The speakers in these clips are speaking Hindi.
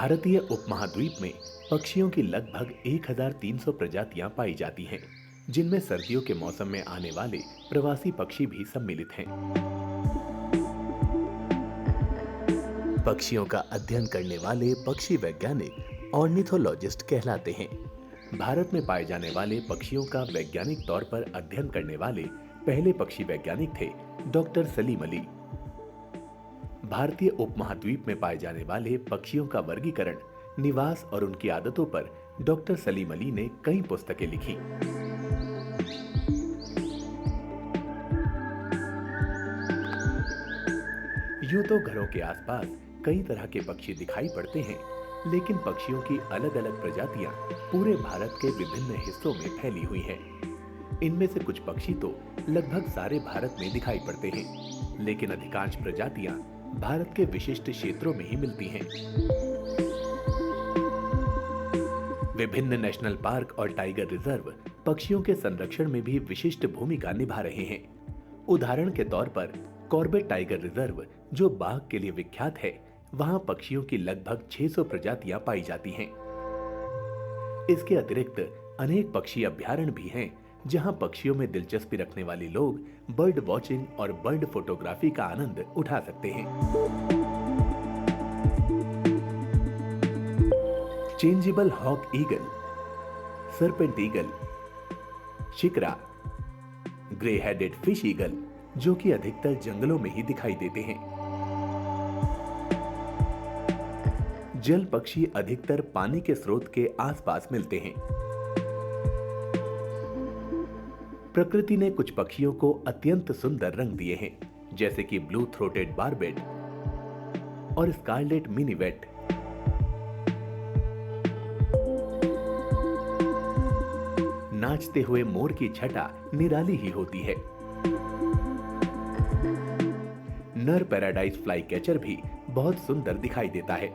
भारतीय उपमहाद्वीप में पक्षियों की लगभग 1300 प्रजातियां पाई जाती हैं, जिनमें सर्दियों के मौसम में आने वाले प्रवासी पक्षी भी सम्मिलित हैं। पक्षियों का अध्ययन करने वाले पक्षी वैज्ञानिक ऑर्निथोलॉजिस्ट कहलाते हैं। भारत में पाए जाने वाले पक्षियों का वैज्ञानिक तौर पर अध्ययन करने वाले पहले पक्षी वैज्ञानिक थे डॉक्टर सलीम अली। भारतीय उपमहाद्वीप में पाए जाने वाले पक्षियों का वर्गीकरण, निवास और उनकी आदतों पर डॉक्टर सलीम अली ने कई पुस्तकें लिखी। यूं तो घरों के आसपास कई तरह के पक्षी दिखाई पड़ते हैं, लेकिन पक्षियों की अलग अलग प्रजातियां पूरे भारत के विभिन्न हिस्सों में फैली हुई हैं। इनमें से कुछ पक्षी तो लगभग सारे भारत में दिखाई पड़ते हैं, लेकिन अधिकांश प्रजातियां भारत के विशिष्ट क्षेत्रों में ही मिलती हैं। विभिन्न नेशनल पार्क और टाइगर रिजर्व पक्षियों के संरक्षण में भी विशिष्ट भूमिका निभा रहे हैं। उदाहरण के तौर पर कॉर्बेट टाइगर रिजर्व, जो बाघ के लिए विख्यात है, वहां पक्षियों की लगभग 600 प्रजातियां पाई जाती हैं। इसके अतिरिक्त अनेक पक्षी अभयारण्य भी हैं, जहां पक्षियों में दिलचस्पी रखने वाले लोग बर्ड वॉचिंग और बर्ड फोटोग्राफी का आनंद उठा सकते हैं। Changeable hawk eagle, serpent eagle, shikra, grey headed fish eagle, जो कि अधिकतर जंगलों में ही दिखाई देते हैं। जल पक्षी अधिकतर पानी के स्रोत के आसपास मिलते हैं। प्रकृति ने कुछ पक्षियों को अत्यंत सुंदर रंग दिए हैं, जैसे कि ब्लू थ्रोटेड बारबेट और स्कारलेट मिनीवेट। नाचते हुए मोर की छटा निराली ही होती है। नर पैराडाइज फ्लाई कैचर भी बहुत सुंदर दिखाई देता है।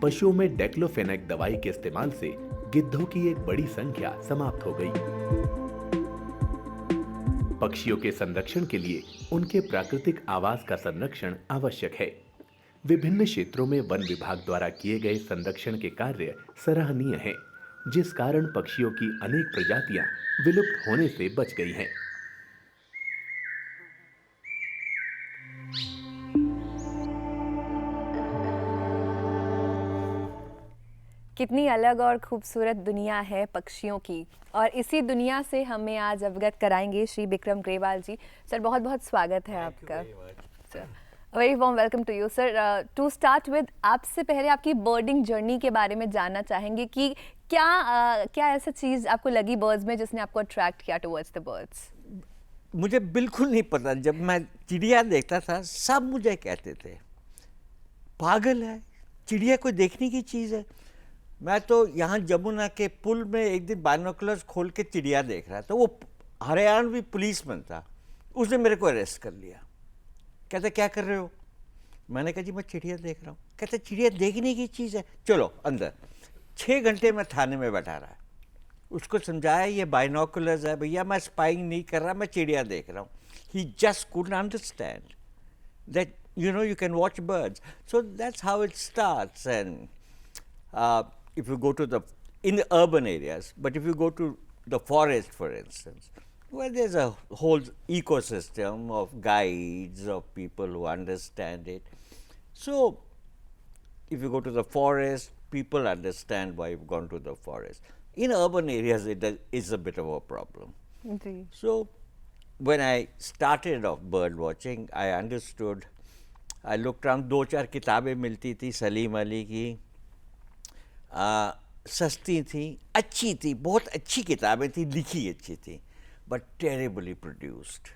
पशुओं में डेक्लोफेनेक दवाई के इस्तेमाल से गिद्धों की एक बड़ी संख्या समाप्त हो गई। पक्षियों के संरक्षण के लिए उनके प्राकृतिक आवास का संरक्षण आवश्यक है। विभिन्न क्षेत्रों में वन विभाग द्वारा किए गए संरक्षण के कार्य सराहनीय हैं, जिस कारण पक्षियों की अनेक प्रजातियां विलुप्त होने से बच गई हैं। कितनी अलग और खूबसूरत दुनिया है पक्षियों की, और इसी दुनिया से हमें आज अवगत कराएंगे श्री बिक्रम ग्रेवाल जी। सर, बहुत बहुत स्वागत है आपका। Very warm welcome to you sir. To start with, आपसे पहले आपकी बर्डिंग जर्नी के बारे में जानना चाहेंगे कि क्या ऐसा चीज़ आपको लगी बर्ड्स में जिसने आपको अट्रैक्ट किया टुवर्ड्स द बर्ड्स? मुझे बिल्कुल नहीं पता। जब मैं चिड़िया देखता था सब मुझे कहते थे पागल है, चिड़िया कोई देखने की चीज़ है। मैं तो यहाँ जमुना के पुल में एक दिन बाइनोकुलर्स खोल के चिड़िया देख रहा था। वो हरियाणवी पुलिसमैन था, उसने मेरे को अरेस्ट कर लिया। कहते क्या कर रहे हो? मैंने कहा जी मैं चिड़िया देख रहा हूँ। कहते चिड़िया देखने की चीज़ है, चलो अंदर। 6 घंटे में थाने में बैठा रहा। उसको समझाया ये बाइनोकुलर्स है भैया, मैं स्पाइंग नहीं कर रहा, मैं चिड़िया देख रहा हूँ। He just couldn't understand that you can watch birds. So that's how it starts. And if you go to in the urban areas, but if you go to the forest, for instance, where there's a whole ecosystem of guides, of people who understand it. So if you go to the forest, people understand why you've gone to the forest. In urban areas, it is a bit of a problem. जी. So when I started off bird watching, I understood. I looked around, 2-4 किताबें मिलती थी सलीम अली की, सस्ती थी, अच्छी थी, बहुत अच्छी किताबें थी, लिखी अच्छी थी, बट टेरेबली प्रोड्यूस्ड।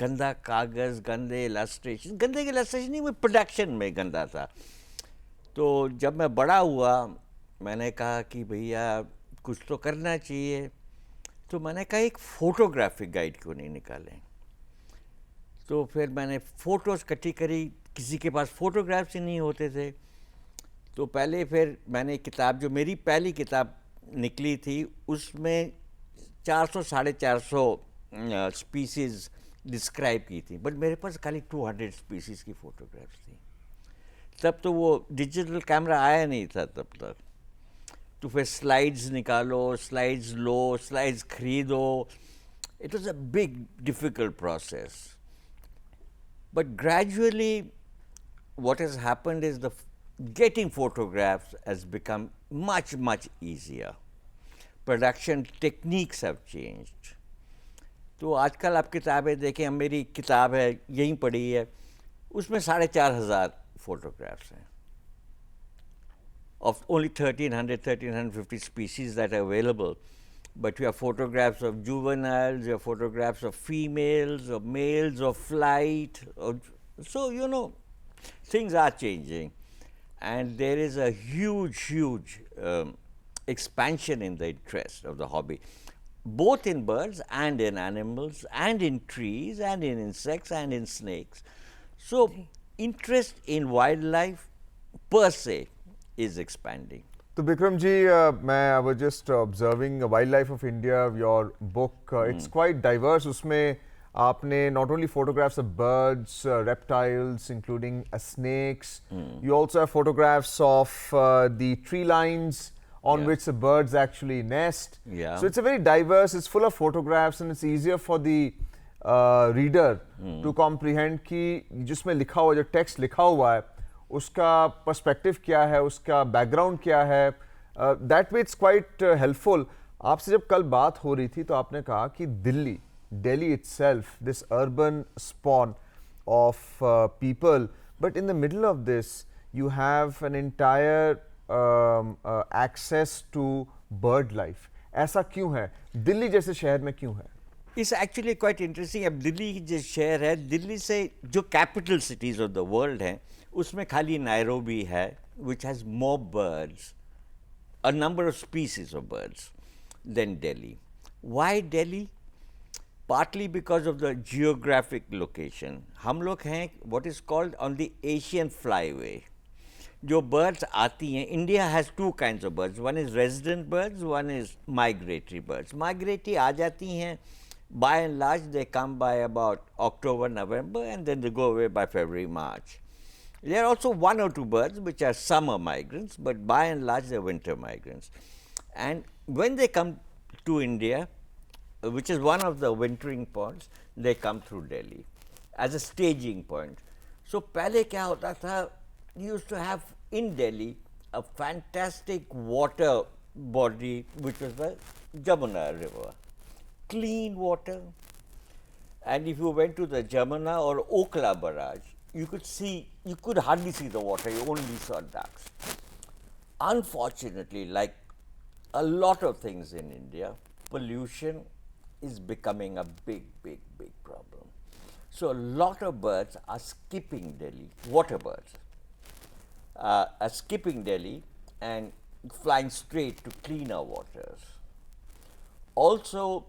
गंदा कागज़, गंदे इलस्ट्रेशन, गंदे के इलस्ट्रेशन नहीं, मैं प्रोडक्शन में गंदा था। तो जब मैं बड़ा हुआ, मैंने कहा कि भैया कुछ तो करना चाहिए। तो मैंने कहा एक फ़ोटोग्राफिक गाइड क्यों नहीं निकालें। तो फिर मैंने फ़ोटोज़ इकट्ठी करी, किसी के पास फ़ोटोग्राफ्स ही नहीं होते थे। तो पहले फिर मैंने किताब, जो मेरी पहली किताब निकली थी, उसमें 400-450 स्पीसीज़ डिस्क्राइब की थी, बट मेरे पास खाली 200 स्पीसीज़ की फ़ोटोग्राफ्स थी। तब तो वो डिजिटल कैमरा आया नहीं था तब तक, तो फिर स्लाइड्स निकालो, स्लाइड्स लो, स्लाइड्स खरीदो. It was a big, difficult process. But gradually, what has happened is getting photographs has become much, much easier. Production techniques have changed. तो आजकल आप किताबें देखें, अब मेरी किताब है यहीं पड़ी है, उसमें 4,500 फोटोग्राफ्स हैं of only 1,350 species that are available. But you have photographs of juveniles, you have photographs of females, of males, of flight. So, you know, things are changing. And there is a huge, huge expansion in the interest of the hobby, both in birds and in animals, and in trees, and in insects, and in snakes. So, interest in wildlife per se is expanding. So Bikram ji, I was just observing Wildlife of India, your book. It's quite diverse. उसमें आपने not only photographs of birds, reptiles, including snakes. You also have photographs of the tree lines on which the birds actually nest. So it's a very diverse. It's full of photographs, and it's easier for the reader to comprehend कि जिसमें लिखा हुआ, जो text लिखा हुआ है, उसका पर्सपेक्टिव क्या है, उसका बैकग्राउंड क्या है. That way it's quite helpful. आपसे जब कल बात हो रही थी तो आपने कहा कि Delhi itself, this urban spawn of people, but in the middle of this you have an entire access to bird life. ऐसा क्यों है? दिल्ली जैसे शहर में क्यों है? It's actually quite interesting. अब दिल्ली जो शहर है, दिल्ली से जो capital cities of the world हैं, उसमें खाली नायरोबी है, which has more birds, a number of species of birds than Delhi. Why Delhi? Partly because of the geographic location. हम लोग हैं what is called on the Asian flyway. जो birds आती हैं, India has two kinds of birds. One is resident birds, one is migratory birds. Migratory आ जाती हैं, by and large they come by about October, November, and then they go away by February, March. There are also one or two birds which are summer migrants, but by and large they are winter migrants. And when they come to India, which is one of the wintering points, they come through Delhi as a staging point. So पहले क्या होता था, you used to have in Delhi a fantastic water body which was the Jamuna river, clean water. And if you went to the Jamuna or Okla barrage, you could hardly see the water, you only saw ducks. Unfortunately, like a lot of things in India, pollution is becoming a big problem. So a lot of birds are skipping Delhi, water birds, are skipping Delhi and flying straight to cleaner waters. Also,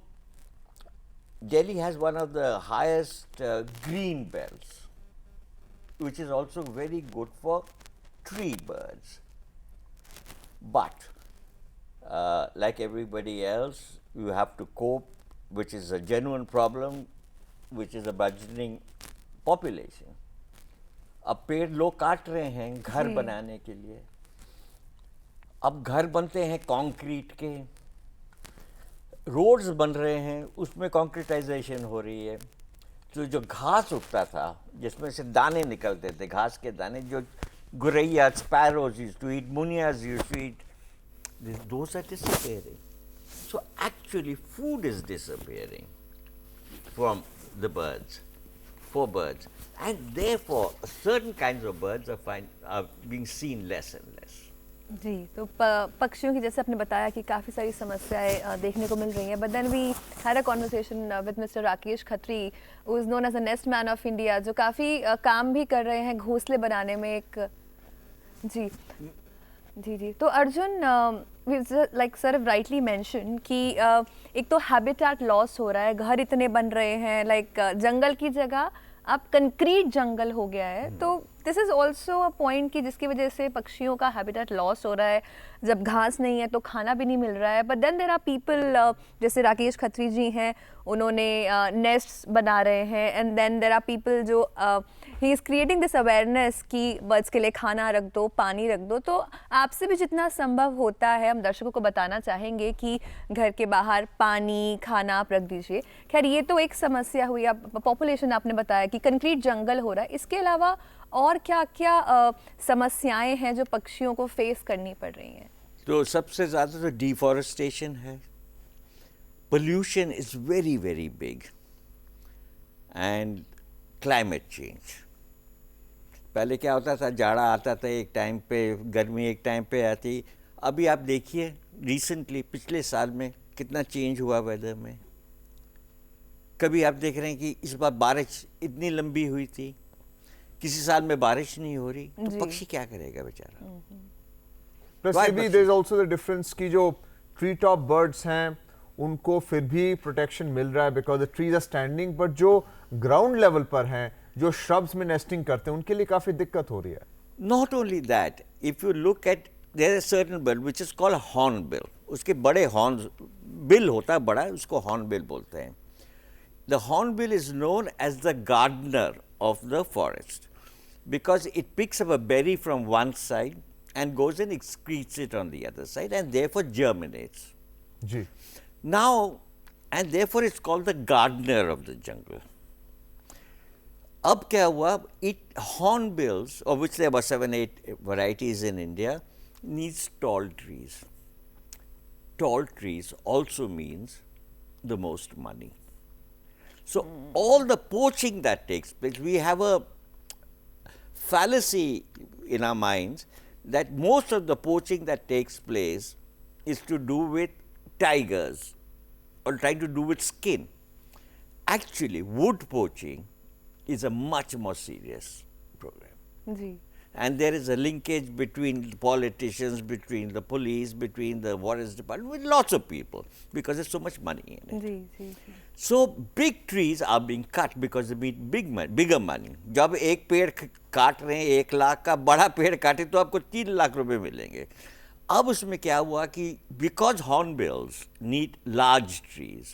Delhi has one of the highest green belts, which is also very good for tree birds. But like everybody else, you have to cope, which is a genuine problem, which is a burgeoning population. अब पेड़ लोग काट रहे हैं घर बनाने के लिए. अब घर बनते हैं कंक्रीट के, रोड्स बन रहे हैं, उसमें कंक्रीटाइजेशन हो रही है. तो जो घास उगता था, जिसमें से दाने निकलते थे, घास के दाने, जो गुरैया, स्पैरोज यूज्ड टू ईट, मुनियाज used to eat, those are disappearing. So actually food is disappearing from the birds, for birds, and therefore certain kinds of birds are being seen less and less. जी, तो पक्षियों की जैसे आपने बताया कि काफ़ी सारी समस्याएं देखने को मिल रही हैं. But then we had a conversation with mister Rakesh Khatri, who is known as a nest man of India, जो काफ़ी काम भी कर रहे हैं घोंसले बनाने में. एक जी तो Arjun, like sir rightly mention कि एक तो हैबिटेट लॉस हो रहा है, घर इतने बन रहे हैं, लाइक जंगल की जगह अब कंक्रीट जंगल हो गया है. तो this is also a point कि जिसकी वजह से पक्षियों का हैबिटेट लॉस हो रहा है। जब घास नहीं है तो खाना भी नहीं मिल रहा है। But then there are people, जैसे राकेश खत्री जी हैं, उन्होंने नेस्ट्स बना रहे हैं। And then there are people जो he is creating this awareness कि बर्ड्स के लिए खाना रख दो, पानी रख दो। तो आपसे भी जितना संभव होता है हम दर्शकों को बताना चाहेंगे कि घर के बाहर पानी, खाना आप रख दीजिए। खैर ये तो एक समस्या हुई। अब पॉपुलेशन आपने बताया कि कंक्रीट जंगल हो रहा है, इसके अलावा और क्या क्या समस्याएं हैं जो पक्षियों को फेस करनी पड़ रही हैं? तो सबसे ज़्यादा तो डिफॉरेस्टेशन है, pollution is very very big, and climate change. पहले क्या होता था, जाड़ा आता था एक टाइम पे, गर्मी एक टाइम पे आती। अभी आप देखिए रिसेंटली पिछले साल में कितना चेंज हुआ वेदर में। कभी आप देख रहे हैं कि इस बार बारिश इतनी लंबी हुई थी, किसी साल में बारिश नहीं हो रही, तो पक्षी क्या करेगा बेचारा। Plus maybe there is also the difference कि जो ट्री टॉप बर्ड्स हैं उनको फिर भी प्रोटेक्शन मिल रहा है because the trees are standing, but जो ग्राउंड लेवल पर हैं, जो श्रब्स में नेस्टिंग करते हैं, उनके लिए काफी दिक्कत हो रही है। Not only that, if you look at, there is a certain bird which is called hornbill. उसके बड़े horns, bill होता है बड़ा, उसको hornbill बोलते हैं। The hornbill is known as the gardener of the forest because it picks up a berry from one side and goes and excretes it on the other side and therefore germinates. Ji. Now, and therefore it's called the gardener of the jungle. अब क्या हुआ, hornbills, of which there were 7-8 varieties in India, needs tall trees. Tall trees also means the most money. So all the poaching that takes place, we have a fallacy in our minds that most of the poaching that takes place is to do with tigers or trying to do with skin. Actually, wood poaching is a much more serious program. Ji. And there is a linkage between the politicians, between the police, between the forest department, with lots of people, because there's so much money in it. Ji ji ji. So big trees are being cut because they need bigger money. जब एक पेड़ काट रहे हैं 1 लाख का, बड़ा पेड़ काटे तो आपको 3 लाख रुपए मिलेंगे। अब उसमें क्या हुआ कि because hornbills need large trees,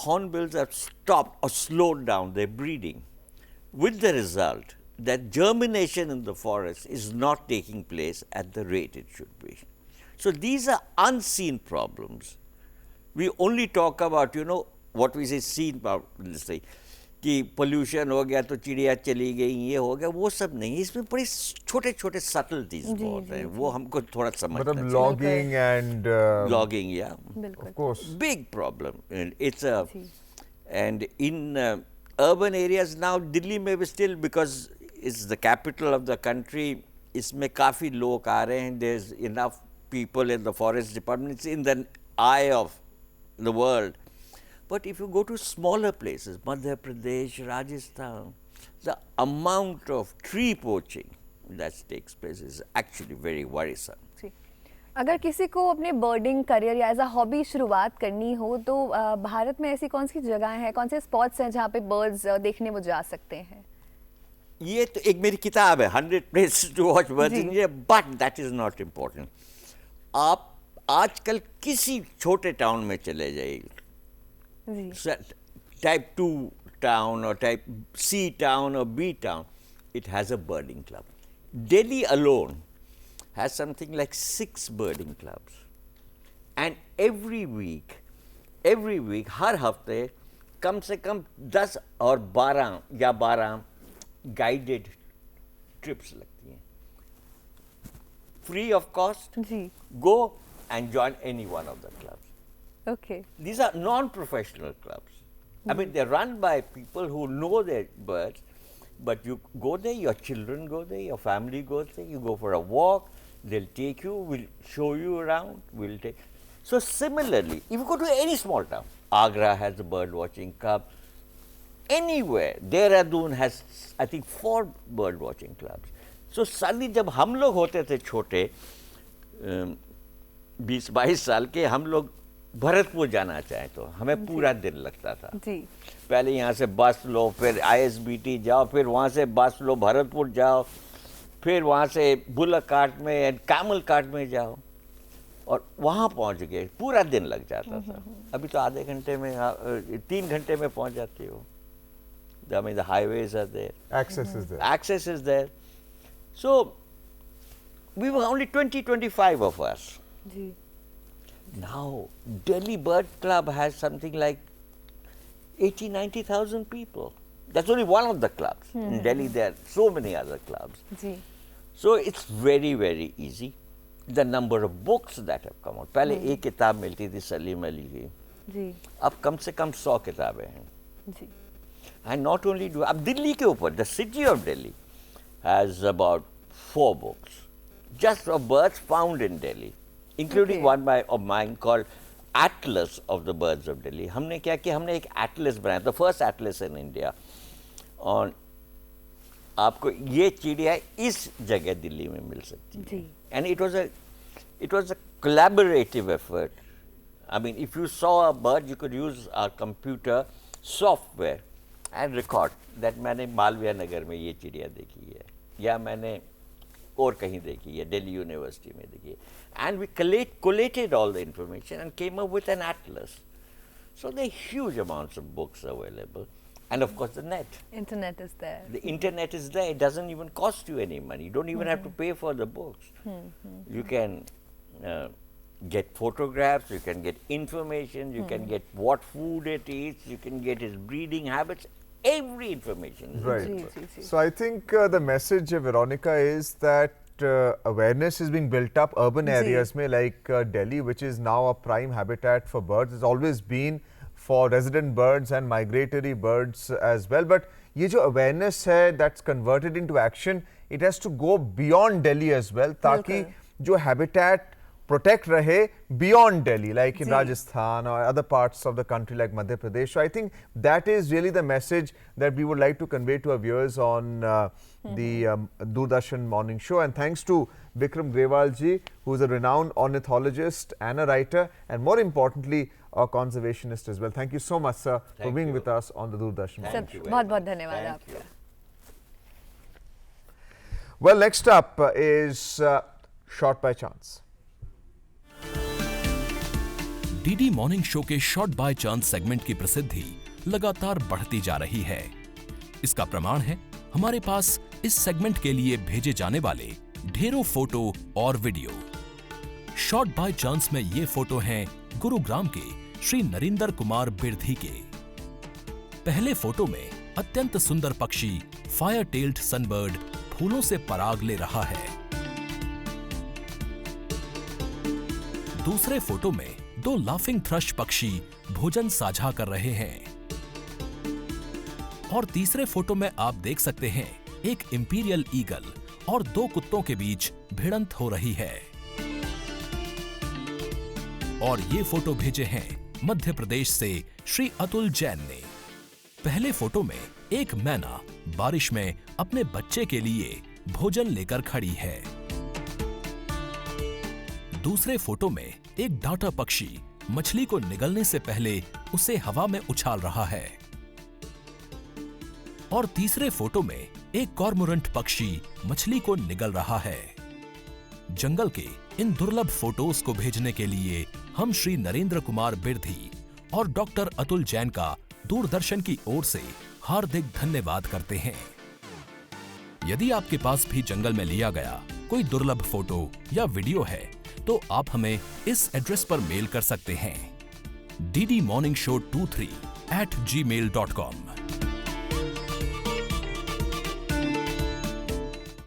hornbills have stopped or slowed down their breeding, with the result that germination in the forest is not taking place at the rate it should be. So these are unseen problems. We only talk about, you know, what we say seen problems, say कि पोल्यूशन हो गया तो चिड़िया चली गई, ये हो गया, वो सब नहीं। इसमें बड़े छोटे छोटे सटल्टीज बहुत हैं, वो हमको थोड़ा समझना चाहिए। मतलब लॉगिंग एंड लॉगिंग, या of course big problem. And it's a and in urban areas now, Delhi में भी still, because it's the capital of the country, इसमें काफ़ी लोग आ रहे हैं, there's enough people in the forest department, it's in the eye of the world. But if you go to smaller places, Madhya Pradesh, Rajasthan, the amount of tree poaching that takes place is actually very worrisome. जी। अगर किसी को अपने बर्डिंग करियर या एज अ हॉबी शुरुआत करनी हो तो भारत में ऐसी कौन सी जगह हैं, कौन से स्पॉट्स हैं जहाँ पे बर्ड्स देखने वो जा सकते हैं? ये तो एक मेरी किताब है 100 places to watch birds in India, but that is not important. आप आजकल किसी छोटे टाउन में चले जाइए, type 2 town or type C town or B town, it has a birding club. Delhi alone has something like 6 birding clubs, and every week हर हफ्ते कम से कम 10 और 12 guided trips लगती हैं, free of cost. Ji. Go and join any one of the clubs. Okay. These are non-professional clubs. I mean, they're run by people who know their birds, but you go there, your children go there, your family goes there, you go for a walk, they'll take you, we'll show you around, we'll take. So similarly, if you go to any small town, Agra has a bird watching club, anywhere, Dehradun has, I think, 4 bird watching clubs. So suddenly जब हम लोग होते थे छोटे 20-22 साल के, हम लोग भरतपुर जाना चाहें तो हमें पूरा दिन लगता था। जी। पहले यहाँ से बस लो, फिर ISBT जाओ, फिर वहाँ से बस लो, भरतपुर जाओ, फिर वहाँ से बुलक कार्ट में एंड कैमल कार्ट में जाओ और वहाँ पहुँच गए, पूरा दिन लग जाता था। अभी तो आधे घंटे में 3 घंटे में पहुँच जाती हो। I mean, the highways are there. Access is there. Access is there. So, we were only 20-25 of us. Ji. Now, Delhi Bird Club has something like 80,000-90,000 people. That's only one of the clubs. In Delhi, there are so many other clubs. Ji. So, it's very, very easy. The number of books that have come out. पहले एक किताब मिलती थी सलीम अली की, जी। अब कम से कम 100 किताबें हैं। जी। And not only do, अब दिल्ली के ऊपर, the city of Delhi has about 4 books, just of birds found in Delhi, including one of mine called Atlas of the Birds of Delhi. हमने क्या किया, हमने एक atlas बनाया, the first atlas in India, on आपको ये चिड़िया इस जगह दिल्ली में मिल सकती है. And it was a collaborative effort. I mean, if you saw a bird, you could use our computer software and record that मैंने मालवीय नगर में ये चिड़िया देखी है या मैंने और कहीं देखी है, दिल्ली यूनिवर्सिटी में देखी है. And we collated all the information and came up with an atlas. So there are huge amounts of books available. And of course the net. Internet is there. The internet is there. It doesn't even cost you any money. You don't even have to pay for the books. You can get photographs, you can get information, you can get what food it eats, you can get its breeding habits, every information is Right. So I think the message, Veronica, is that awareness is being built up urban areas mein, like Delhi, which is now a prime habitat for birds. It's always been for resident birds and migratory birds as well. But ये जो awareness है that's converted into action, it has to go beyond Delhi as well, ताकि जो habitat protect rahe beyond Delhi, like in Rajasthan or other parts of the country like Madhya Pradesh. So I think that is really the message that we would like to convey to our viewers on the Doordarshan morning show. And thanks to Bikram Grewal ji, who is a renowned ornithologist and a writer, and more importantly, a conservationist as well. Thank you so much, sir, for being with us on the Doordarshan. Thank you. बहुत-बहुत धन्यवाद आपका. Well, next up is Shot by Chance. DD morning show के शॉट बाय चांस सेगमेंट की प्रसिद्धि लगातार बढ़ती जा रही है. इसका प्रमाण है हमारे पास इस सेगमेंट के लिए भेजे जाने वाले ढेरों फोटो और वीडियो. शॉट बाय चांस में ये फोटो हैं गुरुग्राम के श्री नरेंद्र कुमार बिरधी के. पहले फोटो में अत्यंत सुंदर पक्षी फायर टेल्ड सनबर्ड फूलों से पराग ले रहा है. दूसरे फोटो में 2 लाफिंग थ्रश पक्षी भोजन साझा कर रहे हैं. और तीसरे फोटो में आप देख सकते हैं एक इंपीरियल ईगल और 2 कुत्तों के बीच भिड़ंत हो रही है. और ये फोटो भेजे हैं मध्य प्रदेश से श्री अतुल जैन ने. पहले फोटो में एक मैना बारिश में अपने बच्चे के लिए भोजन लेकर खड़ी है. दूसरे फोटो में एक डाटा पक्षी मछली को निगलने से पहले उसे हवा में उछाल रहा है. और तीसरे फोटो में एक कॉर्मोरेंट पक्षी मछली को निगल रहा है. जंगल के इन दुर्लभ फोटोज को भेजने के लिए हम श्री नरेंद्र कुमार बिरधी और डॉक्टर अतुल जैन का दूरदर्शन की ओर से हार्दिक धन्यवाद करते हैं. यदि आपके पास भी जंगल में लिया गया कोई दुर्लभ फोटो या वीडियो है तो आप हमें इस एड्रेस पर मेल कर सकते हैं ddmorningshow23@gmail.com.